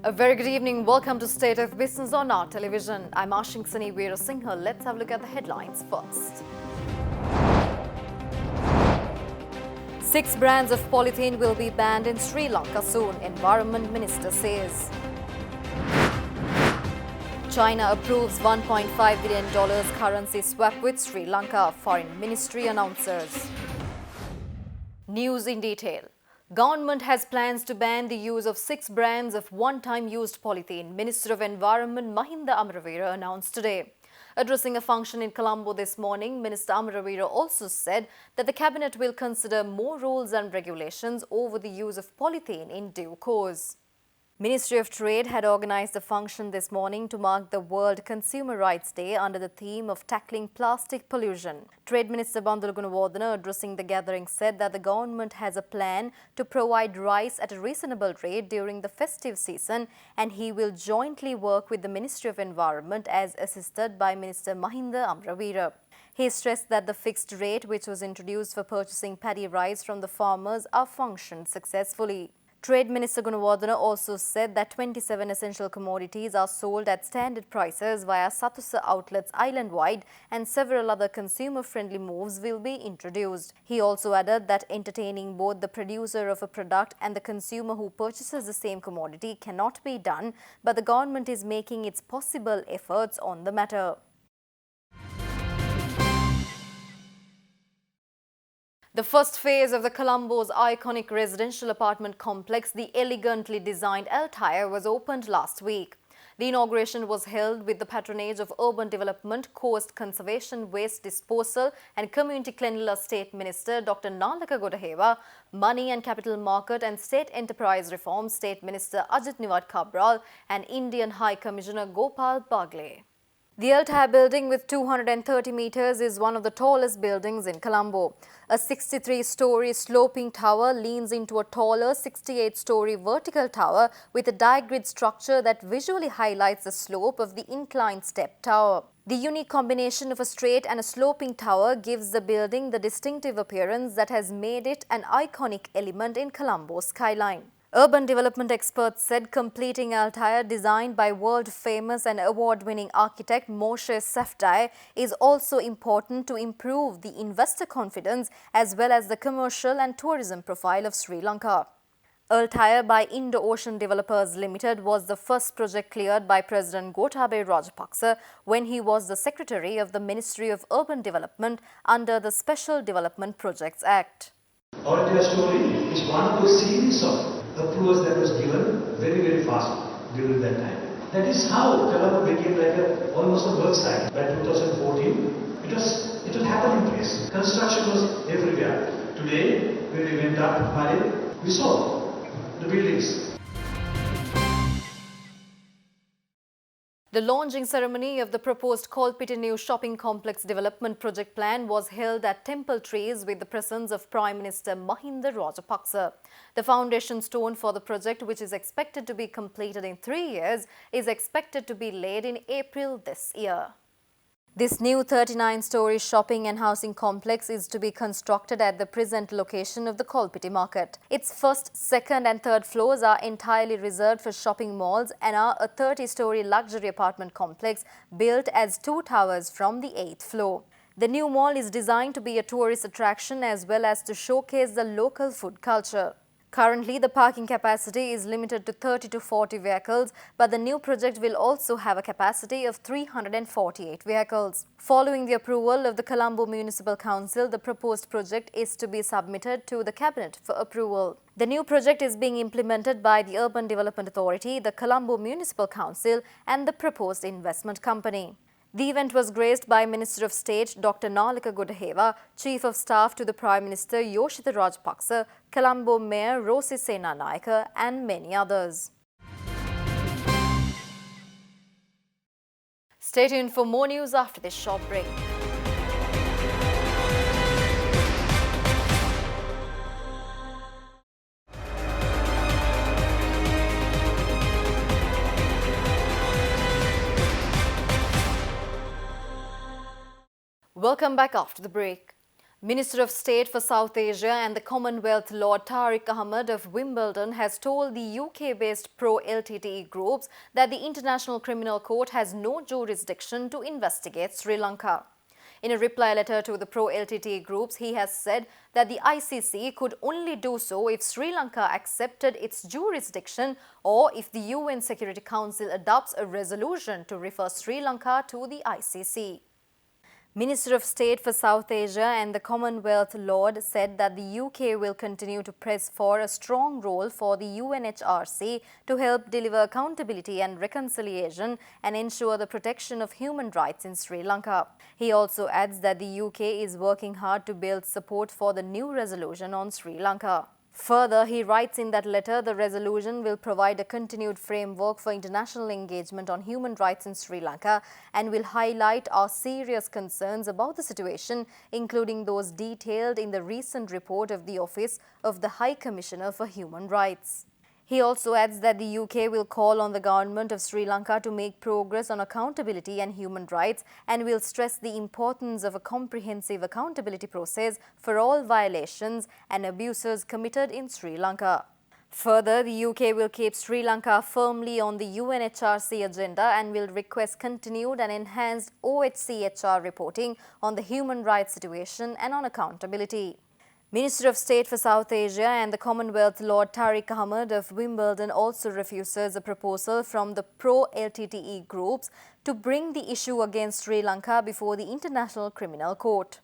A very good evening. Welcome to State of Business on our television. I'm Ashingsani Veerasinghe. Let's have a look at the headlines first. 6 brands of polythene will be banned in Sri Lanka soon, Environment Minister says. China approves $1.5 billion currency swap with Sri Lanka, Foreign Ministry announces. News in detail. Government has plans to ban the use of 6 brands of one-time used polythene, Minister of Environment Mahinda Amravira announced today. Addressing a function in Colombo this morning, Minister Amravira also said that the Cabinet will consider more rules and regulations over the use of polythene in due course. Ministry of Trade had organised a function this morning to mark the World Consumer Rights Day under the theme of tackling plastic pollution. Trade Minister Bandula Gunawardena, addressing the gathering, said that the government has a plan to provide rice at a reasonable rate during the festive season, and he will jointly work with the Ministry of Environment as assisted by Minister Mahinda Amravira. He stressed that the fixed rate which was introduced for purchasing paddy rice from the farmers are functioned successfully. Trade Minister Gunawardena also said that 27 essential commodities are sold at standard prices via Satusa outlets island-wide, and several other consumer-friendly moves will be introduced. He also added that entertaining both the producer of a product and the consumer who purchases the same commodity cannot be done, but the government is making its possible efforts on the matter. The first phase of the Colombo's iconic residential apartment complex, the elegantly designed Altair, was opened last week. The inauguration was held with the patronage of Urban Development, Coast Conservation, Waste Disposal and Community Cleanliness State Minister Dr. Lanka Godaheva, Money and Capital Market and State Enterprise Reform State Minister Ajit Niwad Cabral and Indian High Commissioner Gopal Bagle. The Altair building with 230 meters is one of the tallest buildings in Colombo. A 63-story sloping tower leans into a taller 68-story vertical tower with a die-grid structure that visually highlights the slope of the inclined step tower. The unique combination of a straight and a sloping tower gives the building the distinctive appearance that has made it an iconic element in Colombo's skyline. Urban development experts said completing Altair, designed by world-famous and award-winning architect Moshe Safdie, is also important to improve the investor confidence as well as the commercial and tourism profile of Sri Lanka. Altair by Indo-Ocean Developers Limited was the first project cleared by President Gotabaya Rajapaksa when he was the Secretary of the Ministry of Urban Development under the Special Development Projects Act. Our India story is one of those series of approvals that was given very fast during that time. That is how Colombo became like almost a work site. By 2014, it will happen in place. Construction was everywhere. Today, when we went up Mali, we saw the buildings. The launching ceremony of the proposed Kolpiti New Shopping Complex Development Project Plan was held at Temple Trees with the presence of Prime Minister Mahinda Rajapaksa. The foundation stone for the project, which is expected to be completed in 3 years, is expected to be laid in April this year. This new 39-story shopping and housing complex is to be constructed at the present location of the Kolpiti market. Its first, second and third floors are entirely reserved for shopping malls and are a 30-story luxury apartment complex built as 2 towers from the 8th floor. The new mall is designed to be a tourist attraction as well as to showcase the local food culture. Currently, the parking capacity is limited to 30 to 40 vehicles, but the new project will also have a capacity of 348 vehicles. Following the approval of the Colombo Municipal Council, the proposed project is to be submitted to the Cabinet for approval. The new project is being implemented by the Urban Development Authority, the Colombo Municipal Council and the proposed investment company. The event was graced by Minister of State Dr. Lanka Godaheva, Chief of Staff to the Prime Minister Yoshitha Rajapaksa, Colombo Mayor Rosi Senanayake and many others. Stay tuned for more news after this short break. Welcome back after the break. Minister of State for South Asia and the Commonwealth Lord Tariq Ahmed of Wimbledon has told the UK-based pro-LTTE groups that the International Criminal Court has no jurisdiction to investigate Sri Lanka. In a reply letter to the pro-LTTE groups, he has said that the ICC could only do so if Sri Lanka accepted its jurisdiction or if the UN Security Council adopts a resolution to refer Sri Lanka to the ICC. Minister of State for South Asia and the Commonwealth Lord said that the UK will continue to press for a strong role for the UNHRC to help deliver accountability and reconciliation and ensure the protection of human rights in Sri Lanka. He also adds that the UK is working hard to build support for the new resolution on Sri Lanka. Further, he writes in that letter, the resolution will provide a continued framework for international engagement on human rights in Sri Lanka and will highlight our serious concerns about the situation, including those detailed in the recent report of the Office of the High Commissioner for Human Rights. He also adds that the UK will call on the government of Sri Lanka to make progress on accountability and human rights and will stress the importance of a comprehensive accountability process for all violations and abuses committed in Sri Lanka. Further, the UK will keep Sri Lanka firmly on the UNHRC agenda and will request continued and enhanced OHCHR reporting on the human rights situation and on accountability. Minister of State for South Asia and the Commonwealth Lord Tariq Ahmed of Wimbledon also refuses a proposal from the pro-LTTE groups to bring the issue against Sri Lanka before the International Criminal Court.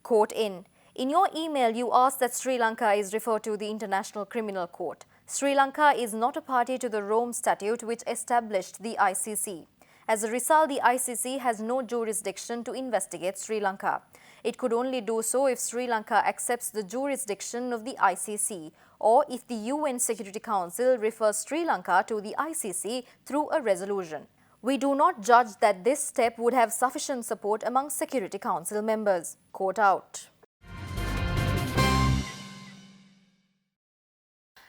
Quote in your email, you asked that Sri Lanka is referred to the International Criminal Court. Sri Lanka is not a party to the Rome Statute which established the ICC. As a result, the ICC has no jurisdiction to investigate Sri Lanka. It could only do so if Sri Lanka accepts the jurisdiction of the ICC or if the UN Security Council refers Sri Lanka to the ICC through a resolution. We do not judge that this step would have sufficient support among Security Council members. Quote out.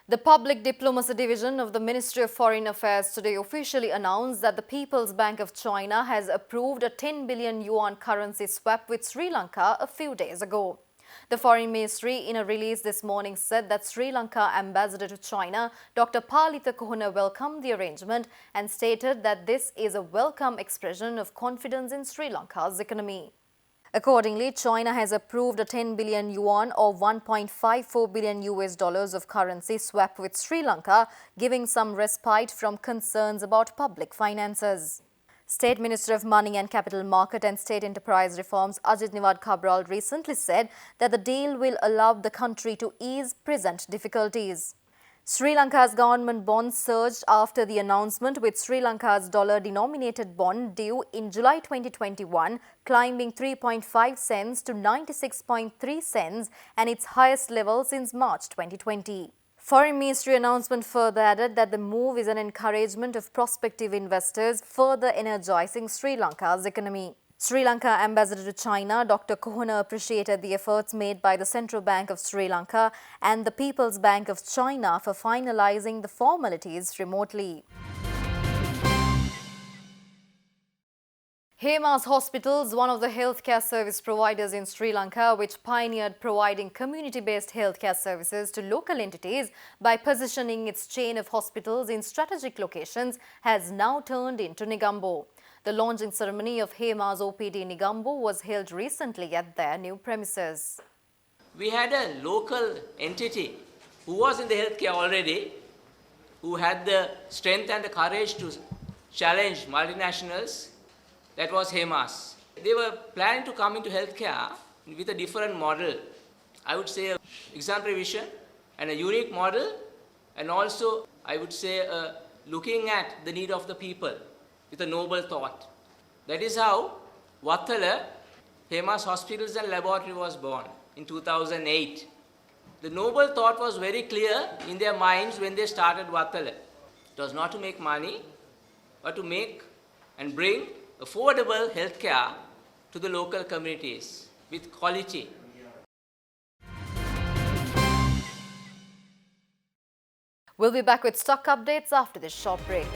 The Public Diplomacy Division of the Ministry of Foreign Affairs today officially announced that the People's Bank of China has approved a 10 billion yuan currency swap with Sri Lanka a few days ago. The Foreign Ministry in a release this morning said that Sri Lanka Ambassador to China, Dr. Palitha Kohana, welcomed the arrangement and stated that this is a welcome expression of confidence in Sri Lanka's economy. Accordingly, China has approved a 10 billion yuan or $1.54 billion of currency swap with Sri Lanka, giving some respite from concerns about public finances. State Minister of Money and Capital Market and State Enterprise Reforms Ajit Niwad Cabral recently said that the deal will allow the country to ease present difficulties. Sri Lanka's government bonds surged after the announcement, with Sri Lanka's dollar-denominated bond due in July 2021 climbing 3.5 cents to 96.3 cents and its highest level since March 2020. Foreign Ministry announcement further added that the move is an encouragement of prospective investors, further energizing Sri Lanka's economy. Sri Lanka Ambassador to China, Dr. Kohana, appreciated the efforts made by the Central Bank of Sri Lanka and the People's Bank of China for finalizing the formalities remotely. Hemas Hospitals, one of the healthcare service providers in Sri Lanka, which pioneered providing community-based healthcare services to local entities by positioning its chain of hospitals in strategic locations, has now turned into Negombo. The launching ceremony of Hemas OPD Negombo was held recently at their new premises. We had a local entity who was in the healthcare already, who had the strength and the courage to challenge multinationals. That was Hemas. They were planning to come into healthcare with a different model. I would say exemplary vision and a unique model, and also I would say looking at the need of the people with a noble thought. That is how Wattala, Hemas Hospitals and Laboratory was born in 2008. The noble thought was very clear in their minds when they started Wattala. It was not to make money, but to make and bring affordable healthcare to the local communities with quality. We'll be back with stock updates after this short break.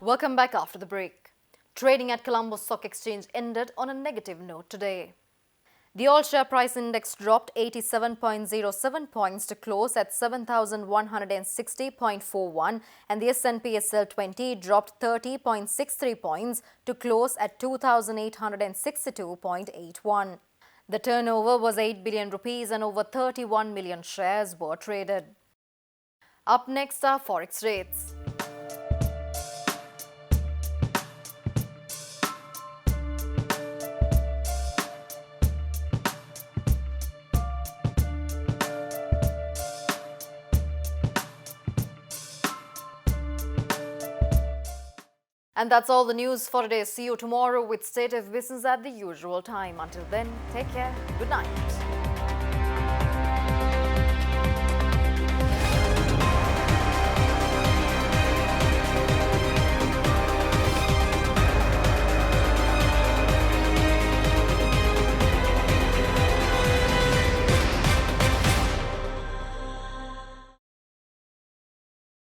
Welcome back after the break. Trading at Colombo Stock Exchange ended on a negative note today. The all-share price index dropped 87.07 points to close at 7,160.41 and the S&P SL 20 dropped 30.63 points to close at 2,862.81. The turnover was 8 billion rupees and over 31 million shares were traded. Up next are forex rates. And that's all the news for today. See you tomorrow with State of Business at the usual time. Until then, take care. Good night.